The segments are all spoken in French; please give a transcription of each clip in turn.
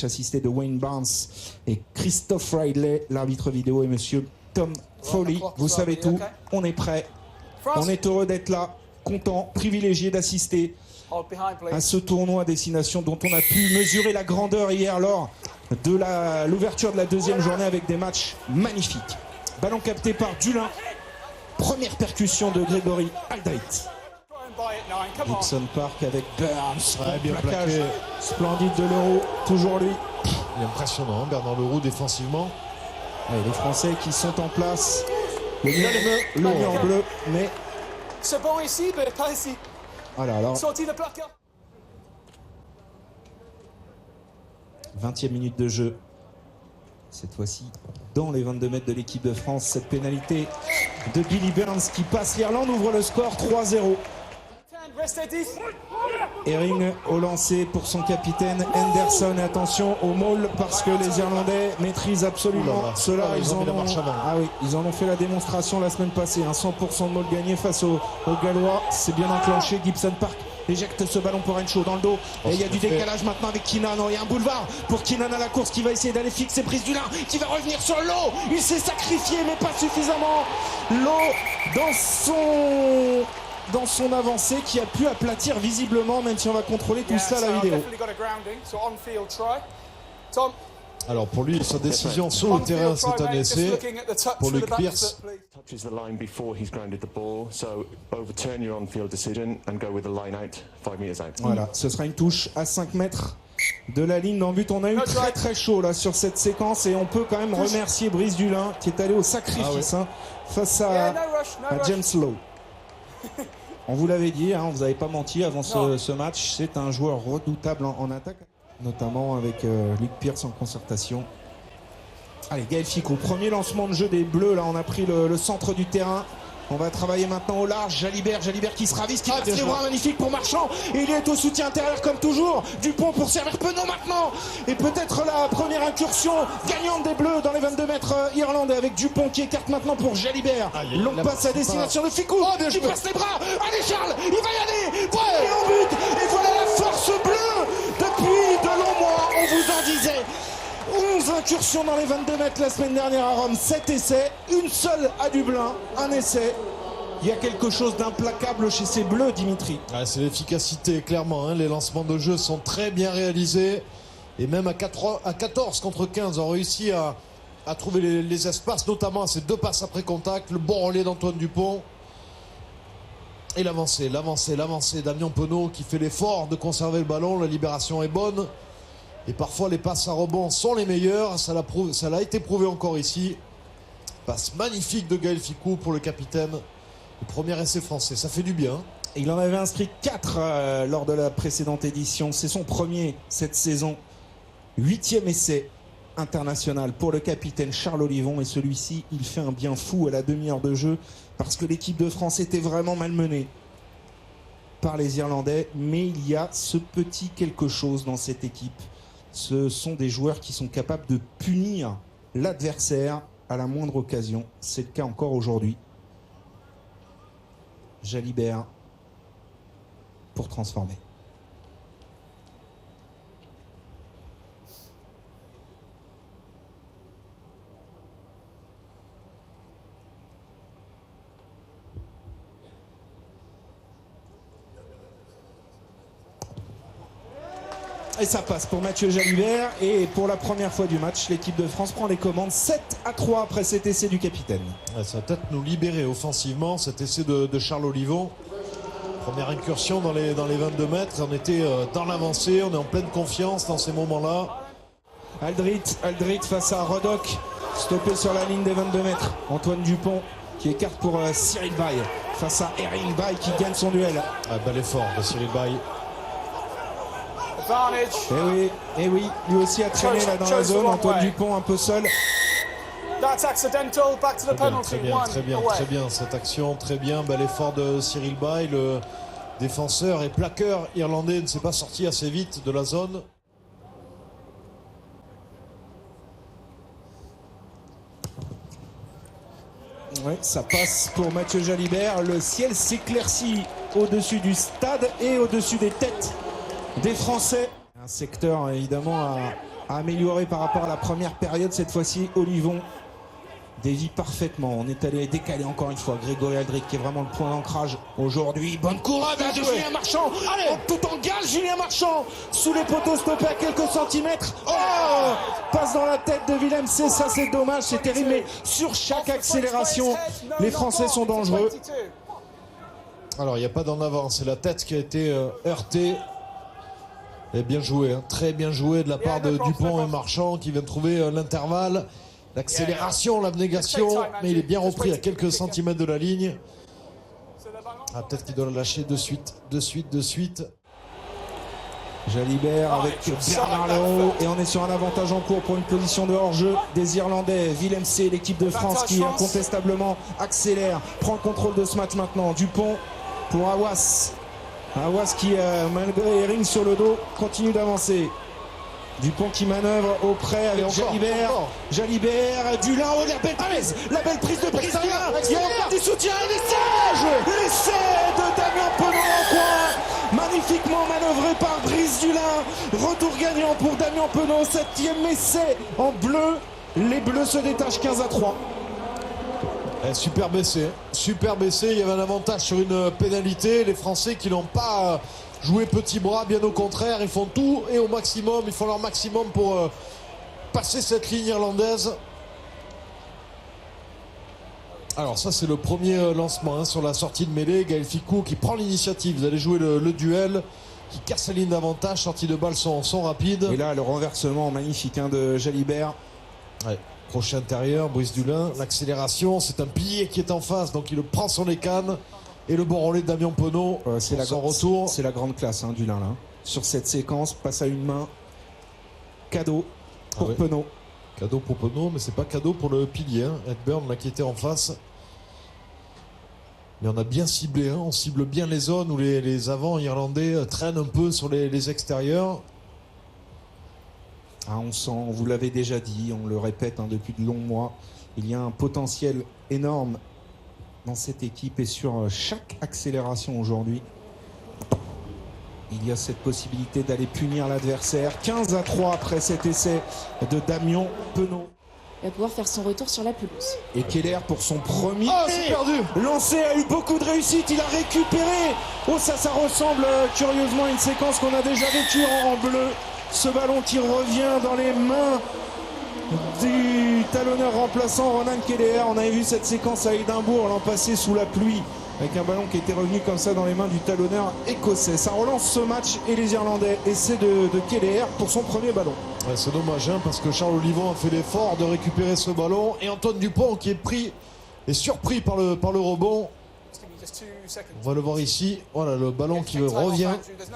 match assisté de Wayne Barnes et Christophe Ridley. L'arbitre vidéo est monsieur Tom Foley. Vous savez tout, on est prêt. On est heureux d'être là, content, privilégié d'assister à ce tournoi à destination dont on a pu mesurer la grandeur hier lors de l'ouverture de la deuxième journée avec des matchs magnifiques. Ballon capté par Dulin. Première percussion de Grégory Aldrit. Gibson Park avec Burns. Bien plaqué. Splendide de Leroux, toujours lui. Il est impressionnant, hein, Bernard Leroux défensivement. Allez, les Français qui sont en place. Le mur en bleu, mais... C'est bon ici, mais pas ici. Voilà, alors... Sorti le placard. 20e minute de jeu. Cette fois-ci, dans les 22 mètres de l'équipe de France, cette pénalité de Billy Burns qui passe l'Irlande, ouvre le score 3-0. Herring au lancer pour son capitaine Henderson. Et attention au maul parce que les Irlandais maîtrisent absolument cela. Ils en ont fait la démonstration la semaine passée. 100% de maul gagné face aux Gallois. C'est bien enclenché. Gibson Park éjecte ce ballon pour Renshaw dans le dos. Et il y a du décalage maintenant avec Keenan. Il y a un boulevard pour Keenan à la course qui va essayer d'aller fixer Brice Dulin qui va revenir sur l'eau. Il s'est sacrifié mais pas suffisamment. L'eau dans son avancée qui a pu aplatir visiblement, même si on va contrôler tout ça à la vidéo. Alors pour lui, sa décision sur le terrain, c'est un essai. Pour Luke Pierce, touches the line before he's grounded the ball, so overturn your on-field decision and go with the line out, 5 meters out. Voilà, ce sera une touche à 5 mètres de la ligne d'en but. On a eu très chaud là sur cette séquence et on peut quand même remercier Brice Dulin qui est allé au sacrifice face à James Lowe. On vous l'avait dit, on vous avait pas menti avant ce match, c'est un joueur redoutable en attaque, notamment avec Luke Pierce en concertation. Allez, Gaël Fickou, premier lancement de jeu des Bleus, là on a pris le centre du terrain. On va travailler maintenant au large. Jalibert qui se ravise, qui passe les bras, magnifique pour Marchand. Et il est au soutien intérieur comme toujours. Dupont pour servir Penaud maintenant. Et peut-être la première incursion gagnante des Bleus dans les 22 mètres irlandais avec Dupont qui écarte maintenant pour Jalibert. Longue passe à destination de Fickou qui passe les bras. Allez Charles, il va y aller. Et en but. Et voilà la force bleue. Depuis de longs mois, on vous en disait. 11 incursions dans les 22 mètres la semaine dernière à Rome, 7 essais, une seule à Dublin, un essai. Il y a quelque chose d'implacable chez ces Bleus, Dimitri. C'est l'efficacité, clairement. Les lancements de jeu sont très bien réalisés. Et même à 14 contre 15, on réussi à trouver les espaces, notamment à ces deux passes après contact. Le bon relais d'Antoine Dupont. Et l'avancée. Damien Penaud qui fait l'effort de conserver le ballon. La libération est bonne. Et parfois les passes à rebond sont les meilleures, ça l'a été prouvé encore ici. Passe magnifique de Gaël Fickou pour le capitaine. Le premier essai français, ça fait du bien. Il en avait inscrit 4 lors de la précédente édition. C'est son premier cette saison. 8e essai international pour le capitaine Charles Olivon. Et celui-ci, il fait un bien fou à la demi-heure de jeu parce que l'équipe de France était vraiment malmenée par les Irlandais. Mais il y a ce petit quelque chose dans cette équipe. Ce sont des joueurs qui sont capables de punir l'adversaire à la moindre occasion. C'est le cas encore aujourd'hui. Jalibert pour transformer. Et ça passe pour Mathieu Jalibert. Et pour la première fois du match, l'équipe de France prend les commandes 7-3 après cet essai du capitaine. Ça va peut-être nous libérer offensivement, cet essai de Charles Olivon. Première incursion dans les 22 mètres. On était dans l'avancée, on est en pleine confiance dans ces moments-là. Aldrit face à Rodok, stoppé sur la ligne des 22 mètres. Antoine Dupont qui écarte pour Cyril Bay face à Eric Bay qui gagne son duel. Bel effort de Cyril Bay. Et oui, lui aussi a traîné là dans la zone. Antoine Dupont un peu seul. Très bien cette action, très bien. Bel effort de Cyril Bay. Le défenseur et plaqueur irlandais ne s'est pas sorti assez vite de la zone. Oui, ça passe pour Mathieu Jalibert. Le ciel s'éclaircit au-dessus du stade et au-dessus des têtes des Français. Un secteur évidemment amélioré par rapport à la première période. Cette fois-ci, Olivon dévie parfaitement. On est allé décaler encore une fois. Grégory Aldric qui est vraiment le point d'ancrage aujourd'hui. Bonne courade de Julien Marchand. Allez, tout en gage, Julien Marchand. Sous les poteaux, stoppé à quelques centimètres. Oh, passe dans la tête de Willem C. Ça, c'est dommage, c'est terrible. Mais sur chaque accélération, les Français sont dangereux. Alors, il n'y a pas d'en avant. C'est la tête qui a été heurtée. Et bien joué, hein. Très bien joué de la part de Dupont et Marchand qui viennent trouver l'intervalle. L'accélération, l'abnégation, mais il est bien repris à quelques centimètres de la ligne. Ah, peut-être qu'il doit le lâcher de suite. Jalibert avec Bernard Leroux et on est sur un avantage en cours pour une position de hors-jeu des Irlandais. Willem C, l'équipe de France qui incontestablement accélère, prend le contrôle de ce match maintenant. Dupont pour Hawass. Hawass qui, malgré les rings sur le dos, continue d'avancer. Dupont qui manœuvre auprès avec Jalibert. Jalibert, Dulin, oh la belle prise de prise. Il y a encore du soutien et l'essai de Damien Penaud en coin. Magnifiquement manœuvré par Brice Dulin. Retour gagnant pour Damien Penaud. 7e essai en bleu. Les Bleus se détachent 15-3. Super baissé. Il y avait un avantage sur une pénalité. Les Français qui n'ont pas joué petit bras, bien au contraire, ils font tout et au maximum, ils font leur maximum pour passer cette ligne irlandaise. Alors ça c'est le premier lancement hein, sur la sortie de mêlée. Gaël Fickou qui prend l'initiative. Vous allez jouer le duel, qui casse la ligne d'avantage. Sorties de balle sont rapides. Et là le renversement magnifique hein, de Jalibert. Ouais. Crochet intérieur, Brice Dulin, l'accélération, c'est un pilier qui est en face, donc il le prend sur les cannes. Et le bon relais de Damien Penaud, c'est son retour. C'est la grande classe hein, Dulin là. Sur cette séquence, passe à une main. Cadeau pour Penaud. Cadeau pour Penaud, mais c'est pas cadeau pour le pilier. Hein. Edburn là qui était en face. Mais on a bien ciblé, hein. On cible bien les zones où les avants irlandais traînent un peu sur les extérieurs. Ah, on sent, vous l'avez déjà dit, on le répète hein, depuis de longs mois, il y a un potentiel énorme dans cette équipe et sur chaque accélération aujourd'hui, il y a cette possibilité d'aller punir l'adversaire. 15-3 après cet essai de Damien Penaud. Il va pouvoir faire son retour sur la pelouse. Et Keller pour son premier c'est perdu. Lancé a eu beaucoup de réussite, il a récupéré. Oh ça ressemble curieusement à une séquence qu'on a déjà vécue en bleu. Ce ballon qui revient dans les mains du talonneur remplaçant Ronan Keller. On avait vu cette séquence à Édimbourg l'an passé sous la pluie avec un ballon qui était revenu comme ça dans les mains du talonneur écossais. Ça relance ce match et les Irlandais essaient de Keller pour son premier ballon. Ouais, c'est dommage hein, parce que Charles Olivon a fait l'effort de récupérer ce ballon et Antoine Dupont qui est surpris par le rebond. On va le voir ici, voilà le ballon qui revient.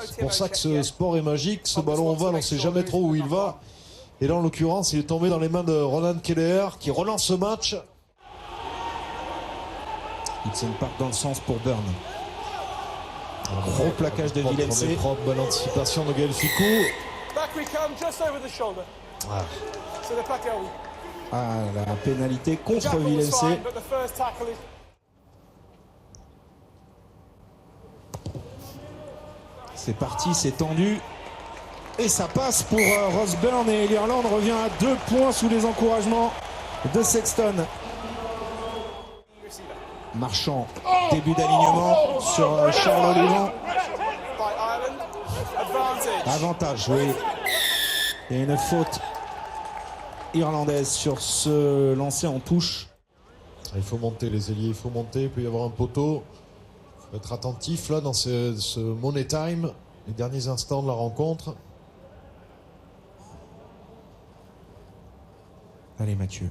C'est pour ça que ce sport est magique. Ce ballon ovale, on ne sait jamais trop où il va. Et là en l'occurrence, il est tombé dans les mains de Ronan Keller qui relance ce match. Gibson part dans le sens pour Burn. Un gros plaquage de Willem C. Propre, bonne anticipation de Gaël Fickou. Ah, la pénalité contre Willem C. C'est parti, c'est tendu. Et ça passe pour Ross Byrne et l'Irlande revient à 2 points sous les encouragements de Sexton. Marchand, début d'alignement sur Charles Olivon. Avantage, oui. Il y a une faute irlandaise sur ce lancer en touche. Il faut monter les ailiers, il faut monter, il peut y avoir un poteau. Il faut être attentif là dans ce money time, les derniers instants de la rencontre. Allez Mathieu.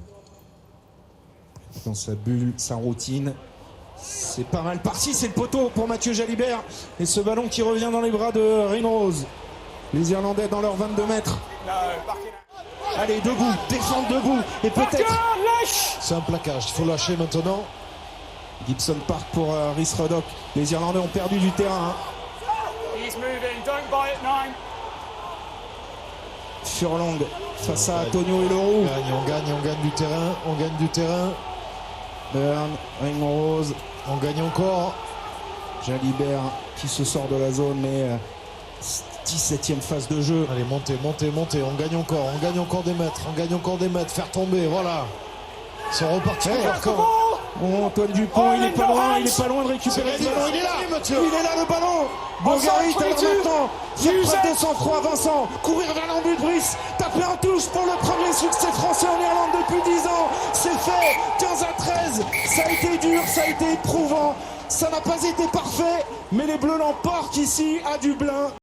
Dans sa bulle, sa routine. C'est pas mal parti, c'est le poteau pour Mathieu Jalibert. Et ce ballon qui revient dans les bras de Ringrose. Les Irlandais dans leurs 22 mètres. Allez, debout, défendre debout. Et peut-être... C'est un plaquage, il faut lâcher maintenant. Gibson part pour Rhys Ruddock. Les Irlandais ont perdu du terrain. Furlong face à Antonio et Leroux. On gagne du terrain. Burn, Ringrose. On gagne encore. Jalibert qui se sort de la zone, mais 17e phase de jeu. Allez, montez, montez, montez. On gagne encore des mètres. On gagne encore des mètres. Faire tomber, voilà. Ils sont repartis encore. Oh, Antoine Dupont, il est pas loin de récupérer le ballon. Il est là, Mathieu. Il est là, le ballon. Bogarit, alors maintenant, faire preuve de sang-froid, Vincent. Courir vers l'embut de Brice. Taper en touche pour le premier succès français en Irlande depuis 10 ans. C'est fait. 15-13. Ça a été dur, ça a été éprouvant. Ça n'a pas été parfait, mais les Bleus l'emportent ici à Dublin.